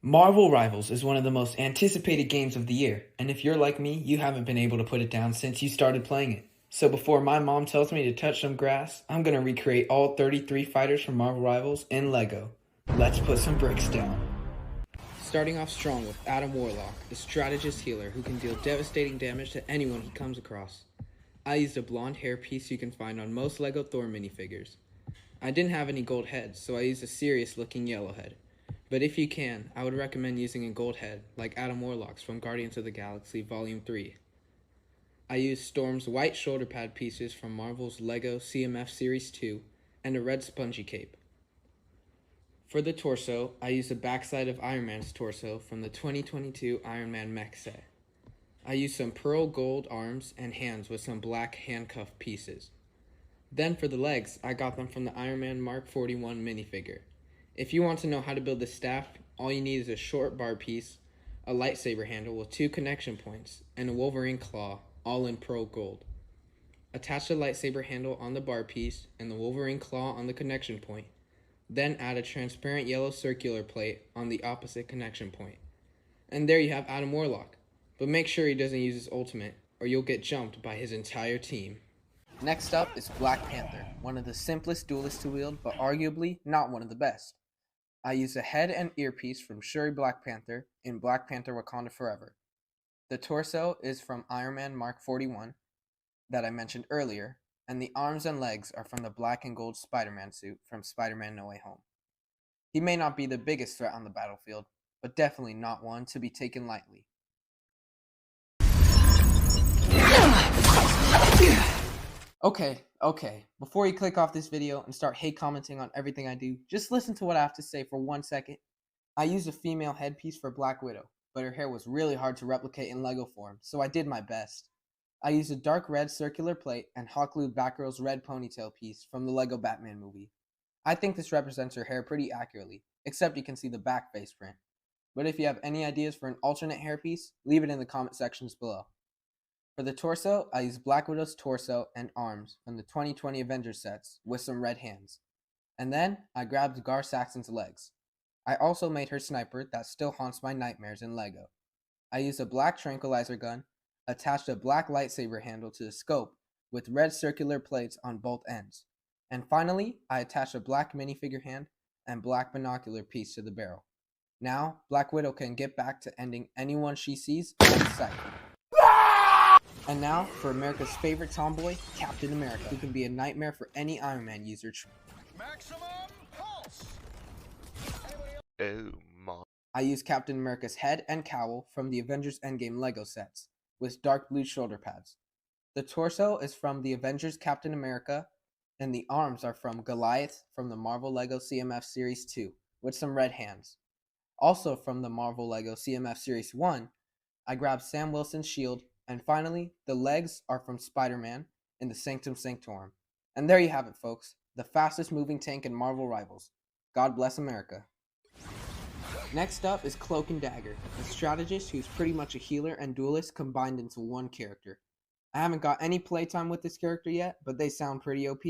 Marvel Rivals is one of the most anticipated games of the year, and if you're like me, you haven't been able to put it down since you started playing it. So before my mom tells me to touch some grass, I'm gonna recreate all 33 fighters from Marvel Rivals in LEGO. Let's put some bricks down. Starting off strong with Adam Warlock, a strategist healer who can deal devastating damage to anyone he comes across. I used a blonde hair piece you can find on most LEGO Thor minifigures. I didn't have any gold heads, so I used a serious looking yellow head. But if you can, I would recommend using a gold head, like Adam Warlock's from Guardians of the Galaxy Volume 3. I used Storm's white shoulder pad pieces from Marvel's LEGO CMF Series 2, and a red spongy cape. For the torso, I used the backside of Iron Man's torso from the 2022 Iron Man mech set. I used some pearl gold arms and hands with some black handcuff pieces. Then for the legs, I got them from the Iron Man Mark 41 minifigure. If you want to know how to build this staff, all you need is a short bar piece, a lightsaber handle with 2 connection points, and a Wolverine claw, all in pearl gold. Attach the lightsaber handle on the bar piece and the Wolverine claw on the connection point. Then add a transparent yellow circular plate on the opposite connection point. And there you have Adam Warlock. But make sure he doesn't use his ultimate, or you'll get jumped by his entire team. Next up is Black Panther, one of the simplest duelists to wield, but arguably not one of the best. I use a head and earpiece from Shuri Black Panther in Black Panther Wakanda Forever. The torso is from Iron Man Mark 41 that I mentioned earlier, and the arms and legs are from the black and gold Spider-Man suit from Spider-Man No Way Home. He may not be the biggest threat on the battlefield, but definitely not one to be taken lightly. Okay. Before you click off this video and start hate commenting on everything I do, just listen to what I have to say for 1 second. I used a female headpiece for Black Widow, but her hair was really hard to replicate in LEGO form, so I did my best. I used a dark red circular plate and hot glued Batgirl's red ponytail piece from the LEGO Batman movie. I think this represents her hair pretty accurately, except you can see the back face print. But if you have any ideas for an alternate hairpiece, leave it in the comment sections below. For the torso, I used Black Widow's torso and arms from the 2020 Avengers sets with some red hands. And then I grabbed Gar Saxon's legs. I also made her sniper that still haunts my nightmares in LEGO. I used a black tranquilizer gun, attached a black lightsaber handle to the scope with red circular plates on both ends. And finally, I attached a black minifigure hand and black binocular piece to the barrel. Now, Black Widow can get back to ending anyone she sees in sight. And now, for America's favorite tomboy, Captain America, who can be a nightmare for any Iron Man user. Maximum pulse. Oh my. I used Captain America's head and cowl from the Avengers Endgame LEGO sets, with dark blue shoulder pads. The torso is from the Avengers Captain America, and the arms are from Goliath from the Marvel LEGO CMF Series 2, with some red hands. Also from the Marvel LEGO CMF Series 1, I grabbed Sam Wilson's shield, and finally, the legs are from Spider-Man in the Sanctum Sanctorum. And there you have it, folks, the fastest moving tank in Marvel Rivals. God bless America. Next up is Cloak and Dagger, a strategist who's pretty much a healer and duelist combined into one character. I haven't got any playtime with this character yet, but they sound pretty OP.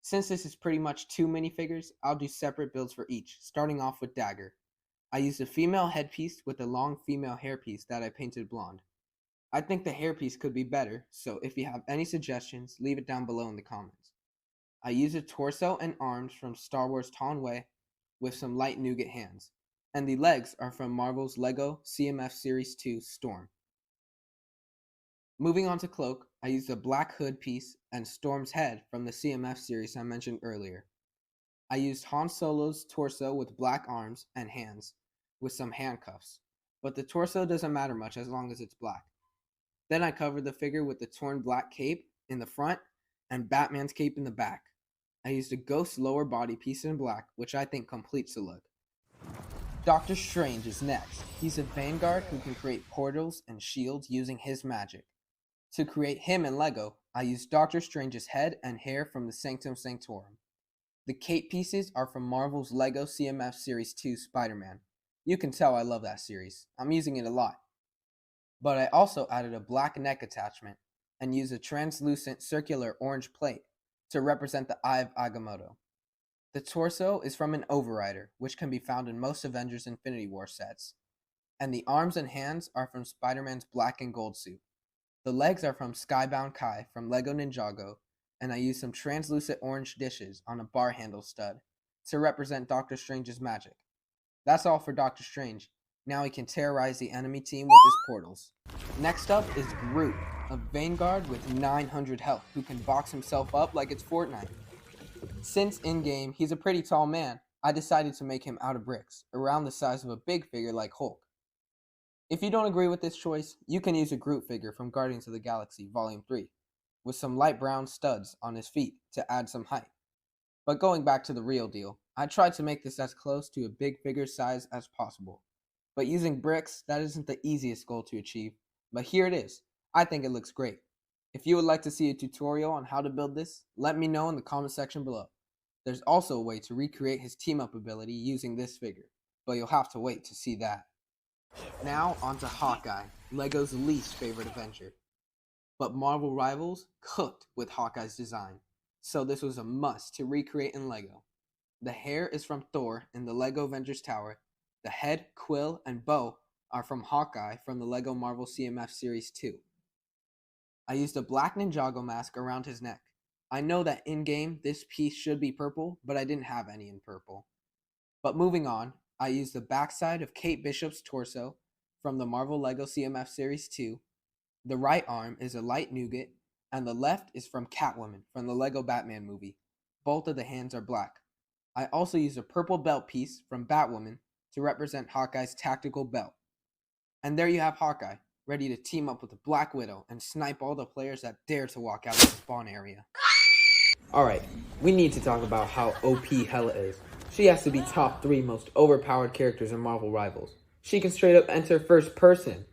Since this is pretty much 2 minifigures, I'll do separate builds for each, starting off with Dagger. I used a female headpiece with a long female hairpiece that I painted blonde. I think the hairpiece could be better, so if you have any suggestions, leave it down below in the comments. I used a torso and arms from Star Wars Tonway with some light nougat hands, and the legs are from Marvel's LEGO CMF Series 2 Storm. Moving on to Cloak, I used a black hood piece and Storm's head from the CMF series I mentioned earlier. I used Han Solo's torso with black arms and hands with some handcuffs, but the torso doesn't matter much as long as it's black. Then I covered the figure with the torn black cape in the front and Batman's cape in the back. I used a ghost lower body piece in black, which I think completes the look. Doctor Strange is next. He's a Vanguard who can create portals and shields using his magic. To create him in LEGO, I used Doctor Strange's head and hair from the Sanctum Sanctorum. The cape pieces are from Marvel's LEGO CMF Series 2 Spider-Man. You can tell I love that series. I'm using it a lot. But I also added a black neck attachment and used a translucent circular orange plate to represent the Eye of Agamotto. The torso is from an Overrider, which can be found in most Avengers Infinity War sets. And the arms and hands are from Spider-Man's black and gold suit. The legs are from Skybound Kai from LEGO Ninjago, and I used some translucent orange dishes on a bar handle stud to represent Doctor Strange's magic. That's all for Doctor Strange. Now he can terrorize the enemy team with his portals. Next up is Groot, a Vanguard with 900 health who can box himself up like it's Fortnite. Since in-game he's a pretty tall man, I decided to make him out of bricks, around the size of a big figure like Hulk. If you don't agree with this choice, you can use a Groot figure from Guardians of the Galaxy Volume 3, with some light brown studs on his feet to add some height. But going back to the real deal, I tried to make this as close to a big figure size as possible. But using bricks, that isn't the easiest goal to achieve, but here it is. I think it looks great. If you would like to see a tutorial on how to build this, let me know in the comment section below. There's also a way to recreate his team-up ability using this figure, but you'll have to wait to see that. Now onto Hawkeye, LEGO's least favorite Avenger. But Marvel Rivals cooked with Hawkeye's design, so this was a must to recreate in LEGO. The hair is from Thor in the LEGO Avengers Tower. The head, quill, and bow are from Hawkeye from the LEGO Marvel CMF Series 2. I used a black Ninjago mask around his neck. I know that in-game this piece should be purple, but I didn't have any in purple. But moving on, I used the backside of Kate Bishop's torso from the Marvel LEGO CMF Series 2. The right arm is a light nougat, and the left is from Catwoman from the LEGO Batman movie. Both of the hands are black. I also used a purple belt piece from Batwoman to represent Hawkeye's tactical belt. And there you have Hawkeye, ready to team up with the Black Widow and snipe all the players that dare to walk out of the spawn area. Alright, we need to talk about how OP Hela is. She has to be top 3 most overpowered characters in Marvel Rivals. She can straight up enter first person.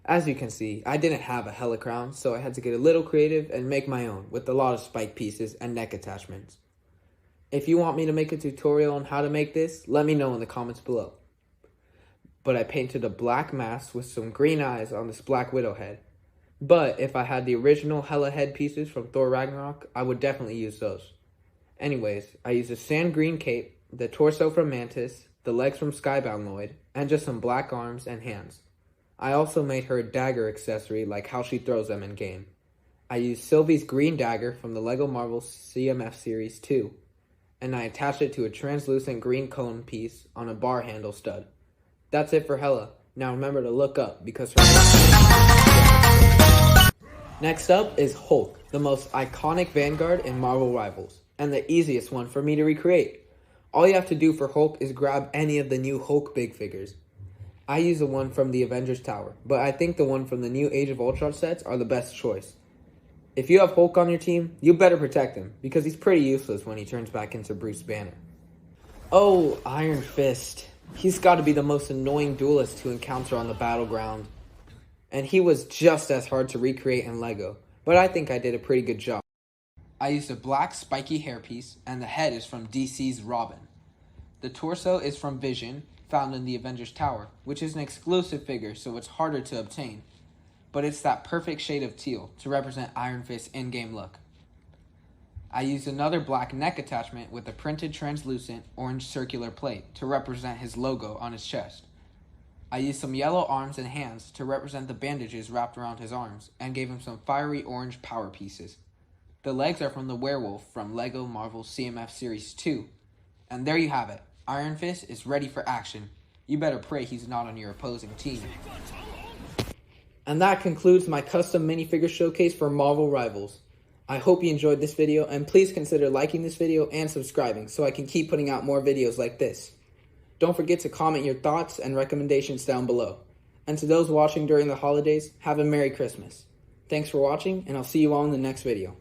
As you can see, I didn't have a Hela crown, so I had to get a little creative and make my own with a lot of spike pieces and neck attachments. If you want me to make a tutorial on how to make this, let me know in the comments below. But I painted a black mask with some green eyes on this Black Widow head. But if I had the original Hela head pieces from Thor Ragnarok, I would definitely use those. Anyways, I used a sand green cape, the torso from Mantis, the legs from Skybound Lloyd, and just some black arms and hands. I also made her a dagger accessory like how she throws them in game. I used Sylvie's green dagger from the LEGO Marvel CMF Series 2, and I attached it to a translucent green cone piece on a bar handle stud. That's it for Hela. Now remember to look up because her... Next up is Hulk, the most iconic Vanguard in Marvel Rivals, and the easiest one for me to recreate. All you have to do for Hulk is grab any of the new Hulk big figures. I use the one from the Avengers Tower, but I think the one from the new Age of Ultron sets are the best choice. If you have Hulk on your team, you better protect him, because he's pretty useless when he turns back into Bruce Banner. Oh, Iron Fist. He's got to be the most annoying duelist to encounter on the battleground. And he was just as hard to recreate in LEGO, but I think I did a pretty good job. I used a black spiky hairpiece, and the head is from DC's Robin. The torso is from Vision, found in the Avengers Tower, which is an exclusive figure, so it's harder to obtain. But it's that perfect shade of teal to represent Iron Fist's in-game look. I used another black neck attachment with a printed translucent orange circular plate to represent his logo on his chest. I used some yellow arms and hands to represent the bandages wrapped around his arms, and gave him some fiery orange power pieces. The legs are from the werewolf from LEGO Marvel CMF Series 2. And there you have it. Iron Fist is ready for action. You better pray he's not on your opposing team. And that concludes my custom minifigure showcase for Marvel Rivals. I hope you enjoyed this video, and please consider liking this video and subscribing so I can keep putting out more videos like this. Don't forget to comment your thoughts and recommendations down below. And to those watching during the holidays, have a Merry Christmas. Thanks for watching, and I'll see you all in the next video.